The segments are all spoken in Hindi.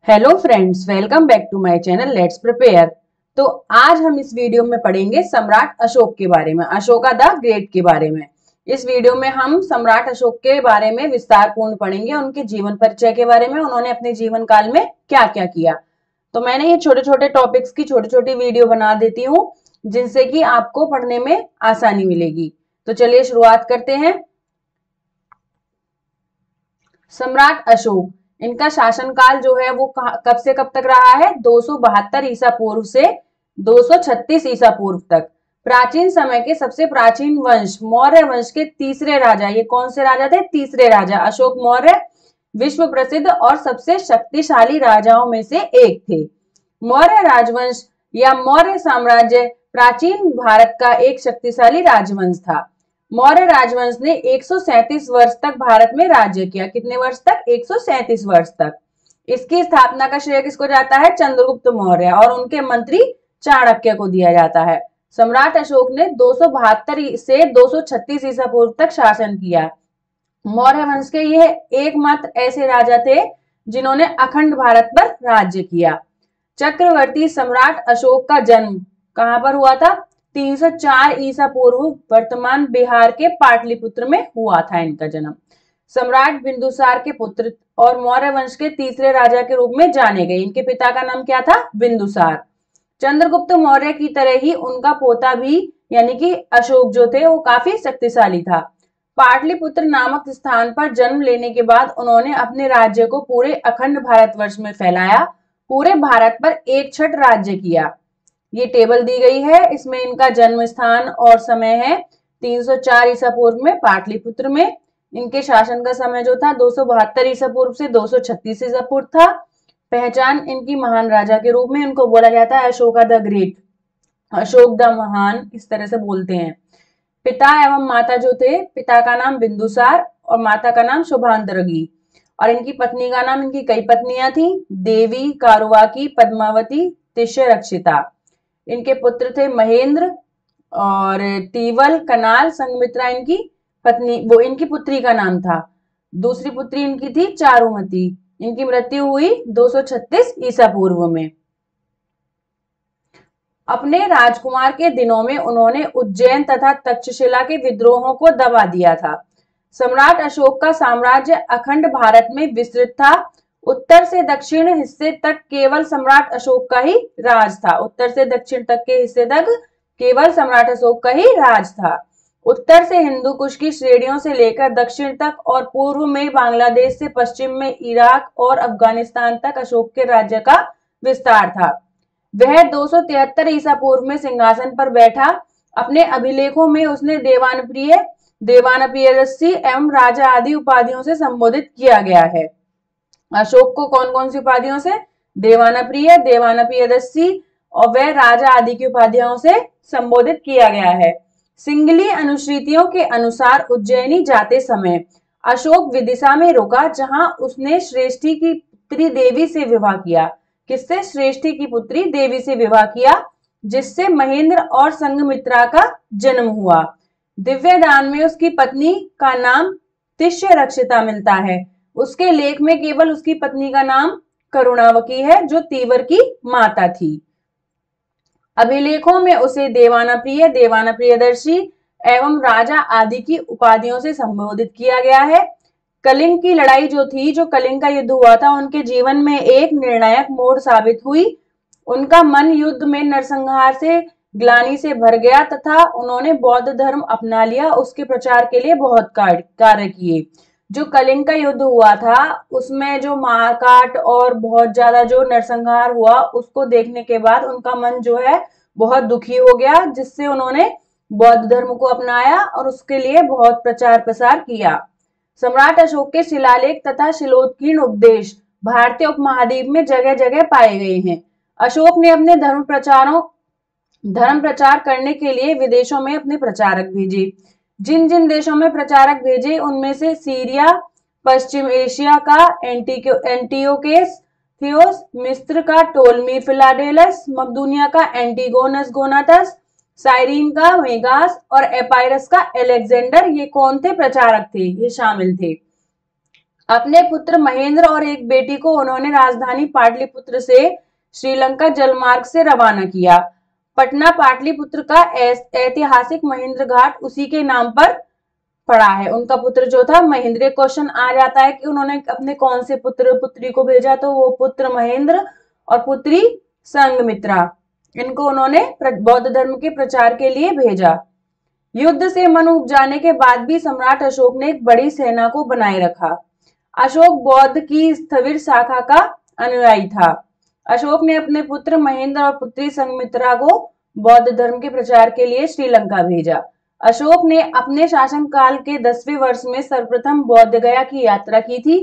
Hello friends, welcome back to my channel let's prepare. तो आज हम इस वीडियो में पढ़ेंगे सम्राट अशोक के बारे में, अशोका द ग्रेट के बारे में। इस वीडियो में हम सम्राट अशोक के बारे में विस्तार पूर्ण पढ़ेंगे, उनके जीवन परिचय के बारे में, उन्होंने अपने जीवन काल में क्या क्या किया। तो मैंने ये छोटे छोटे टॉपिक्स की छोटी छोटी वीडियो बना देती हूँ जिनसे कि आपको पढ़ने में आसानी मिलेगी। तो चलिए शुरुआत करते हैं। सम्राट अशोक, इनका शासनकाल जो है वो कब से कब तक रहा है? 272 ईसा पूर्व से 236 ईसा पूर्व तक। प्राचीन समय के सबसे प्राचीन वंश मौर्य वंश के तीसरे राजा, ये कौन से राजा थे? तीसरे राजा अशोक मौर्य विश्व प्रसिद्ध और सबसे शक्तिशाली राजाओं में से एक थे। मौर्य राजवंश या मौर्य साम्राज्य प्राचीन भारत का एक शक्तिशाली राजवंश था। मौर्य राजवंश ने 137 वर्ष तक भारत में राज्य किया। कितने वर्ष तक? 137 वर्ष तक। इसकी स्थापना का श्रेय किसको जाता है? चंद्रगुप्त मौर्य, और उनके मंत्री चाणक्य को दिया जाता है। सम्राट अशोक ने 272 से 236 ईसा पूर्व तक शासन किया। मौर्य वंश के ये एकमात्र ऐसे राजा थे जिन्होंने अखंड भारत पर राज्य किया। चक्रवर्ती सम्राट अशोक का जन्म कहां पर हुआ था? 304 ईसा पूर्व वर्तमान बिहार के पाटलिपुत्र में हुआ था इनका जन्म। सम्राट बिंदुसार के पुत्र और मौर्य वंश के तीसरे राजा के रूप में जाने गए। इनके पिता का नाम क्या था? बिंदुसार। चंद्रगुप्त मौर्य की तरह ही उनका पोता भी यानी कि अशोक जो थे वो काफी शक्तिशाली था। पाटलिपुत्र नामक स्थान पर जन्म लेने के बाद उन्होंने अपने राज्य को पूरे अखंड भारतवर्ष में फैलाया, पूरे भारत पर एक छठ राज्य किया। ये टेबल दी गई है, इसमें इनका जन्म स्थान और समय है 304 ईसा पूर्व में पाटलिपुत्र में। इनके शासन का समय जो था 272 ईसा पूर्व से 236 ईसा पूर्व था। पहचान इनकी महान राजा के रूप में, इनको बोला जाता है Ashoka the great, Ashok the महान, इस तरह से बोलते हैं। पिता एवं माता जो थे, पिता का नाम बिंदुसार और माता का नाम शुभांतरगी, और इनकी पत्नी का नाम, इनकी कई पत्नियां थी, देवी, कारुवाकी, पद्मावती, तिष्यरक्षिता। इनके पुत्र थे महेंद्र और तीवल, कनाल, संघमित्रा इनकी पत्नी, वो इनकी पुत्री का नाम था। दूसरी पुत्री इनकी थी चारुमती। इनकी मृत्यु हुई 236 ईसा पूर्व में। अपने राजकुमार के दिनों में उन्होंने उज्जैन तथा तक्षशिला के विद्रोहों को दबा दिया था। सम्राट अशोक का साम्राज्य अखंड भारत में विस्तृत था। उत्तर से दक्षिण हिस्से तक केवल सम्राट अशोक का ही राज था। उत्तर से दक्षिण तक के हिस्से तक केवल सम्राट अशोक का ही राज था। उत्तर से हिंदू कुश की श्रेणियों से लेकर दक्षिण तक और पूर्व में बांग्लादेश से पश्चिम में इराक और अफगानिस्तान तक अशोक के राज्य का विस्तार था। वह 273 ईसा पूर्व में सिंहासन पर बैठा। अपने अभिलेखों में उसने देवानप्रिय, देवानप्रियदर्शी एवं राजा आदि उपाधियों से संबोधित किया गया है। अशोक को कौन कौन सी उपाधियों से? देवानप्रिय, देवानप्रियदर्शी और वह राजा आदि की उपाधियों से संबोधित किया गया है। सिंगली अनुश्रुतियों के अनुसार उज्जैनी जाते समय अशोक विदिशा में रुका, जहां उसने श्रेष्ठी की पुत्री देवी से विवाह किया। किससे? श्रेष्ठी की पुत्री देवी से विवाह किया, जिससे महेंद्र और संघमित्रा का जन्म हुआ। दिव्य दान में उसकी पत्नी का नाम तिष्यरक्षिता मिलता है। उसके लेख में केवल उसकी पत्नी का नाम करुणावकी है, जो तीवर की माता थी। अभिलेखों में उसे देवानप्रिय, देवानप्रियदर्शी एवं राजा आदि की उपाधियों से संबोधित किया गया है। कलिंग की लड़ाई जो थी, जो कलिंग का युद्ध हुआ था, उनके जीवन में एक निर्णायक मोड़ साबित हुई। उनका मन युद्ध में नरसंहार से, ग्लानि से भर गया तथा उन्होंने बौद्ध धर्म अपना लिया। उसके प्रचार के लिए बहुत कार्य किए। जो कलिंग का युद्ध हुआ था उसमें जो मारकाट और बहुत ज्यादा जो नरसंहार हुआ, उसको देखने के बाद उनका मन जो है बहुत दुखी हो गया, जिससे उन्होंने बौद्ध धर्म को अपनाया और उसके लिए बहुत प्रचार प्रसार किया। सम्राट अशोक के शिलालेख तथा शिलोत्कीर्ण उपदेश भारतीय उपमहाद्वीप में जगह जगह पाए गए हैं। अशोक ने अपने धर्म प्रचार करने के लिए विदेशों में अपने प्रचारक भेजे। जिन जिन देशों में प्रचारक भेजे उनमें से सीरिया, पश्चिम एशिया का एंटियोकेस थियोस, मिस्र का टोलमी फिलाडेलस, मकदूनिया का एंटीगोनस गोनाटस, साइरीन का मेगास और एपाइरस का अलेक्जेंडर, ये कौन थे? प्रचारक थे, ये शामिल थे। अपने पुत्र महेंद्र और एक बेटी को उन्होंने राजधानी पाटलिपुत्र से श्रीलंका जलमार्ग से रवाना किया। पटना पाटलिपुत्र का ऐतिहासिक महेंद्र घाट उसी के नाम पर पड़ा है। उनका पुत्र जो था महेंद्र। क्वेश्चन आ जाता है कि उन्होंने अपने कौन से पुत्र पुत्री को भेजा, तो वो पुत्र महेंद्र और पुत्री संघमित्रा, इनको उन्होंने बौद्ध धर्म के प्रचार के लिए भेजा। युद्ध से मन उब जाने के बाद भी सम्राट अशोक ने एक बड़ी सेना को बनाए रखा। अशोक बौद्ध की स्थविर शाखा का अनुयायी था। अशोक ने अपने पुत्र महेंद्र और पुत्री संघमित्रा को बौद्ध धर्म के प्रचार के लिए श्रीलंका भेजा। अशोक ने अपने शासनकाल के 10वें वर्ष में सर्वप्रथम बौद्ध गया की यात्रा की थी।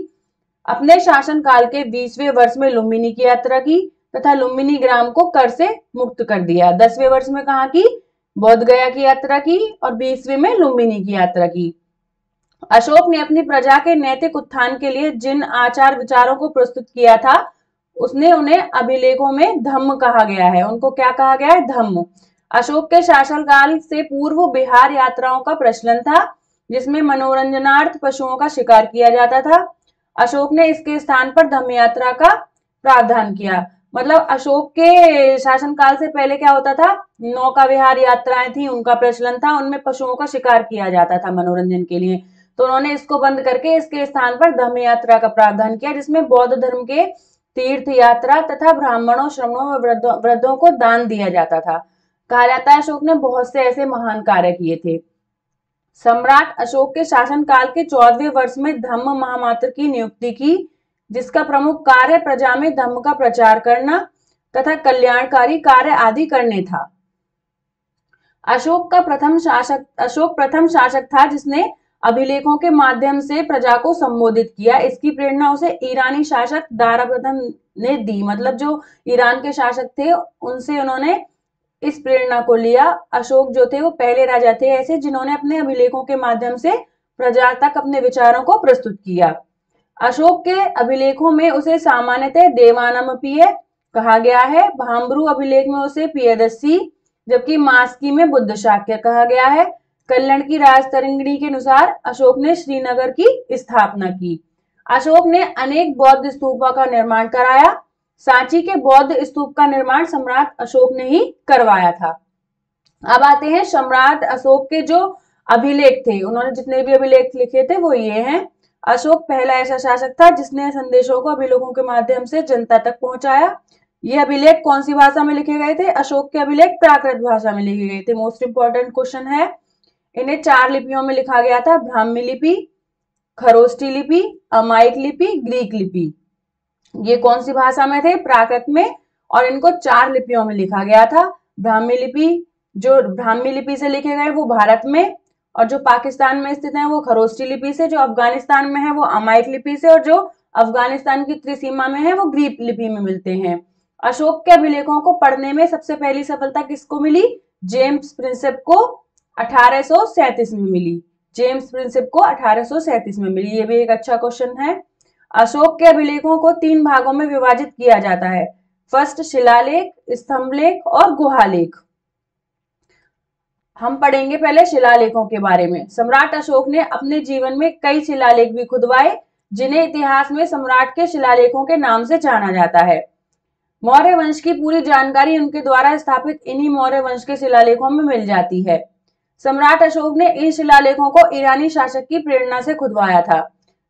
अपने शासनकाल के 20वें वर्ष में लुम्बिनी की यात्रा की तथा लुम्बिनी ग्राम को कर से मुक्त कर दिया। 10वें वर्ष में कहा कि बौद्ध गया की यात्रा की और 20वें में लुम्बिनी की यात्रा की। अशोक ने अपनी प्रजा के नैतिक उत्थान के लिए जिन आचार विचारों को प्रस्तुत किया था, उसने उन्हें अभिलेखों में धम्म कहा गया है। उनको क्या कहा गया है? धम्म। अशोक के शासनकाल से पूर्व बिहार यात्राओं का प्रचलन था, जिसमें मनोरंजनार्थ पशुओं का शिकार किया जाता था। अशोक ने इसके स्थान पर धम्म यात्रा का प्रावधान किया। मतलब अशोक के शासनकाल से पहले क्या होता था? नौका विहार यात्राएं थी, उनका प्रचलन था, उनमें पशुओं का शिकार किया जाता था मनोरंजन के लिए। तो उन्होंने इसको बंद करके इसके स्थान पर धम्म यात्रा का प्रावधान किया, जिसमें बौद्ध धर्म के तीर्थ यात्रा तथा ब्राह्मणों, श्रमणों व वृद्धों को दान दिया जाता था। कहा जाता है अशोक ने बहुत से ऐसे महान कार्य किए थे। सम्राट अशोक के शासनकाल के 14वें वर्ष में धम्म महामात्र की नियुक्ति की, जिसका प्रमुख कार्य प्रजा में धम्म का प्रचार करना तथा कल्याणकारी कार्य आदि करने था। अशोक प्रथम शासक था जिसने अभिलेखों के माध्यम से प्रजा को संबोधित किया। इसकी प्रेरणा उसे ईरानी शासक दारा प्रथम ने दी। मतलब जो ईरान के शासक थे उनसे उन्होंने इस प्रेरणा को लिया। अशोक जो थे वो पहले राजा थे ऐसे जिन्होंने अपने अभिलेखों के माध्यम से प्रजा तक अपने विचारों को प्रस्तुत किया। अशोक के अभिलेखों में उसे सामान्यतः देवानमपीय कहा गया है। भाम्बरू अभिलेख में उसे पियदस्सी, जबकि मास्की में बुद्ध शाक्य कहा गया है। कल्लण की राजतरंगिणी के अनुसार अशोक ने श्रीनगर की स्थापना की। अशोक ने अनेक बौद्ध स्तूपों का निर्माण कराया। सांची के बौद्ध स्तूप का निर्माण सम्राट अशोक ने ही करवाया था। अब आते हैं सम्राट अशोक के जो अभिलेख थे। उन्होंने जितने भी अभिलेख लिखे थे वो ये हैं। अशोक पहला ऐसा शासक था जिसने संदेशों को अभिलेखों के माध्यम से जनता तक पहुंचाया। ये अभिलेख कौन सी भाषा में लिखे गए थे? अशोक के अभिलेख प्राकृत भाषा में लिखे गए थे। मोस्ट इंपॉर्टेंट क्वेश्चन है। इन्हें 4 लिपियों में लिखा गया था: ब्राह्मी लिपि, खरोष्टी लिपि, अमायिक लिपि, ग्रीक लिपि। ये कौन सी भाषा में थे? प्राकृत में। और इनको 4 लिपियों में लिखा गया था। ब्राह्मी लिपि, जो ब्राह्मी लिपि से लिखे गए वो भारत में, और जो पाकिस्तान में स्थित है वो खरोष्टी लिपि से, जो अफगानिस्तान में है वो अमायिक लिपि से, और जो अफगानिस्तान की त्रिसीमा में है वो ग्रीक लिपि में मिलते हैं। अशोक के अभिलेखों को पढ़ने में सबसे पहली सफलता किसको मिली? जेम्स प्रिंसेप को 1837 में मिली। जेम्स प्रिंसेप को 1837 में मिली। ये भी एक अच्छा क्वेश्चन है। अशोक के अभिलेखों को 3 भागों में विभाजित किया जाता है: फर्स्ट शिलालेख, स्तंभलेख और गुहालेख। हम पढ़ेंगे पहले शिलालेखों के बारे में। सम्राट अशोक ने अपने जीवन में कई शिलालेख भी खुदवाए, जिन्हें इतिहास में सम्राट के शिलालेखों के नाम से जाना जाता है। मौर्य वंश की पूरी जानकारी उनके द्वारा स्थापित इन्हीं मौर्य वंश के शिलालेखों में मिल जाती है। सम्राट अशोक ने इन शिलालेखों को ईरानी शासक की प्रेरणा से खुदवाया था।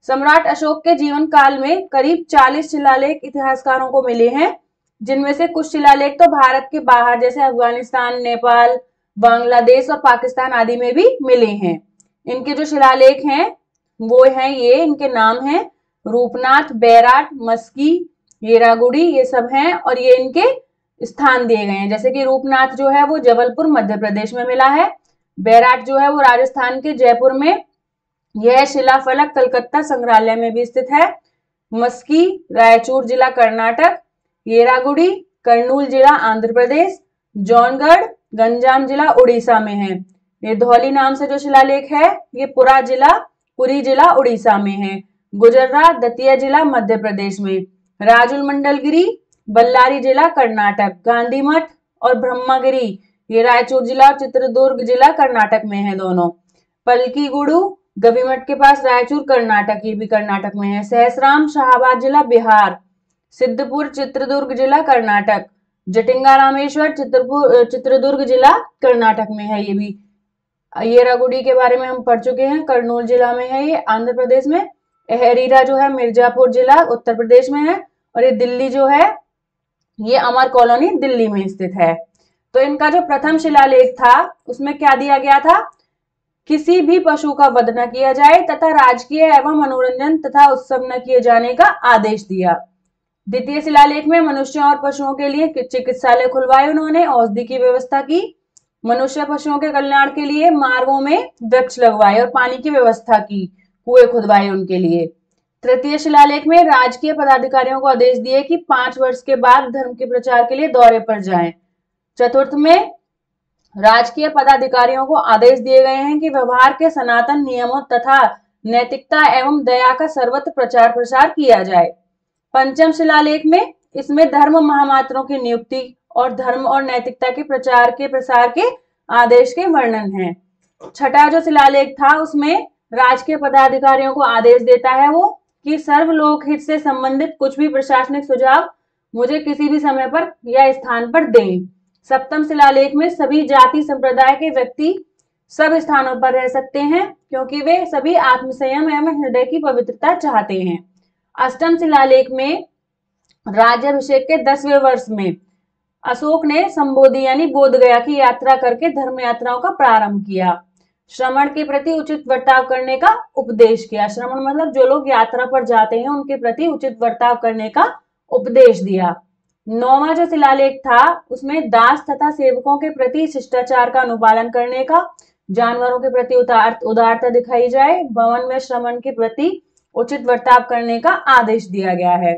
सम्राट अशोक के जीवन काल में करीब 40 शिलालेख इतिहासकारों को मिले हैं, जिनमें से कुछ शिलालेख तो भारत के बाहर जैसे अफगानिस्तान, नेपाल, बांग्लादेश और पाकिस्तान आदि में भी मिले हैं। इनके जो शिलालेख हैं वो हैं ये, इनके नाम हैं रूपनाथ, बैराट, मस्की, येरागुड़ी, ये सब हैं। और ये इनके स्थान दिए गए हैं। जैसे कि रूपनाथ जो है वो जबलपुर मध्य प्रदेश में मिला है। बैराट जो है वो राजस्थान के जयपुर में। यह शिलाफलक कलकत्ता संग्रहालय में भी स्थित है। मस्की रायचूर जिला कर्नाटक, येरागुड़ी कर्नूल जिला आंध्र प्रदेश, जौनगढ़ गंजाम जिला उड़ीसा में है। ये धौली नाम से जो शिलालेख है ये पुरी जिला उड़ीसा में है। गुजर्रा दतिया जिला मध्य प्रदेश में। राजुल मंडलगिरी बल्लारी जिला कर्नाटक। गांधी मठ और ब्रह्मगिरी ये रायचूर जिला और चित्रदुर्ग जिला कर्नाटक में है दोनों। पलकीगुडू गवीमठ के पास रायचूर कर्नाटक, ये भी कर्नाटक में है। सहसराम शाहाबाद जिला बिहार। सिद्धपुर चित्रदुर्ग जिला कर्नाटक। जटिंगा रामेश्वर चित्रदुर्ग जिला कर्नाटक में है ये भी। येरागुड़ी के बारे में हम पढ़ चुके हैं, कर्नूल जिला में है ये, आंध्र प्रदेश में। अहरीरा जो है मिर्जापुर जिला उत्तर प्रदेश में है। और ये दिल्ली जो है ये अमर कॉलोनी दिल्ली में स्थित है। तो इनका जो प्रथम शिलालेख था उसमें क्या दिया गया था, किसी भी पशु का वध न किया जाए तथा राजकीय एवं मनोरंजन तथा उत्सव न किए जाने का आदेश दिया। द्वितीय शिलालेख में मनुष्यों और पशुओं के लिए चिकित्सालय खुलवाए उन्होंने, औषधि की व्यवस्था की, मनुष्य पशुओं के कल्याण के लिए मार्गों में वृक्ष लगवाए और पानी की व्यवस्था की, कुएं खुदवाए उनके लिए। तृतीय शिलालेख में राजकीय पदाधिकारियों को आदेश दिए कि 5 वर्ष के बाद धर्म के प्रचार के लिए दौरे पर जाएं। चतुर्थ में राजकीय पदाधिकारियों को आदेश दिए गए हैं कि व्यवहार के सनातन नियमों तथा नैतिकता एवं दया का सर्वत्र प्रचार प्रसार किया जाए। पंचम शिलालेख में इसमें धर्म महामात्रों की नियुक्ति और धर्म और नैतिकता के प्रचार के प्रसार के आदेश के वर्णन है। छठा जो शिलालेख था उसमें राजकीय पदाधिकारियों को आदेश देता है वो कि सर्वलोक हित से संबंधित कुछ भी प्रशासनिक सुझाव मुझे किसी भी समय पर या स्थान पर दें। सप्तम शिलालेख में सभी जाति संप्रदाय के व्यक्ति सब स्थानों पर रह सकते हैं क्योंकि वे सभी आत्मसंयम एवं हृदय की पवित्रता चाहते हैं। अष्टम शिलालेख में राज्याभिषेक के 10वें वर्ष में अशोक ने संबोधि यानी बोध गया की यात्रा करके धर्म यात्राओं का प्रारंभ किया। श्रमण के प्रति उचित बर्ताव करने का उपदेश किया। श्रमण मतलब जो लोग यात्रा पर जाते हैं उनके प्रति उचित बर्ताव करने का उपदेश दिया। 9वां जो शिलालेख था उसमें दास तथा सेवकों के प्रति शिष्टाचार का अनुपालन करने का, जानवरों के प्रति उदारता दिखाई जाए, भवन में श्रमण के प्रति उचित बर्ताव करने का आदेश दिया गया है।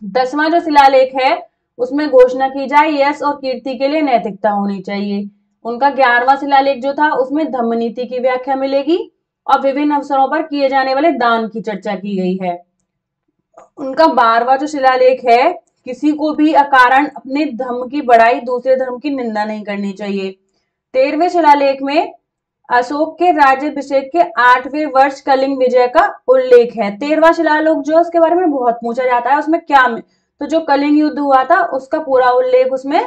10वां जो शिलालेख है उसमें घोषणा की जाए यश और कीर्ति के लिए नैतिकता होनी चाहिए। उनका 11वां शिलालेख जो था उसमें धम्म नीति की व्याख्या मिलेगी और विभिन्न अवसरों पर किए जाने वाले दान की चर्चा की गई है। उनका 12वां जो शिलालेख है किसी को भी अकारण अपने धर्म की बड़ाई दूसरे धर्म की निंदा नहीं करनी चाहिए। 13वें शिलालेख में अशोक के राज्याभिषेक के 8वें वर्ष कलिंग विजय का उल्लेख है। 13वां शिलालेख जो उसके बारे में बहुत पूछा जाता है उसमें क्या तो जो कलिंग युद्ध हुआ था उसका पूरा उल्लेख उसमें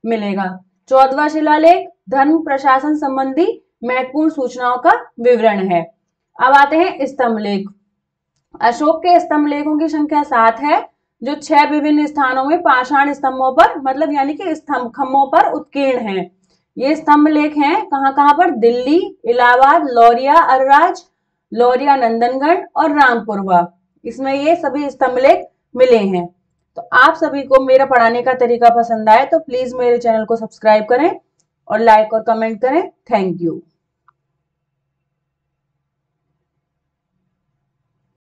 मिलेगा। 14वां शिलालेख धर्म प्रशासन संबंधी महत्वपूर्ण सूचनाओं का विवरण है। अब आते हैं स्तंभ लेख। अशोक के स्तंभ लेखों की संख्या 7 है जो 6 विभिन्न स्थानों में पाषाण स्तंभों पर मतलब यानी कि स्तंभ खंभों पर उत्कीर्ण हैं। ये स्तंभ लेख हैं कहां पर, दिल्ली, इलाहाबाद, लौरिया अरराज, लौरिया नंदनगढ़ और रामपुरवा, इसमें ये सभी स्तंभ लेख मिले हैं। तो आप सभी को मेरा पढ़ाने का तरीका पसंद आए तो प्लीज मेरे चैनल को सब्सक्राइब करें और लाइक और कमेंट करें। Thank you.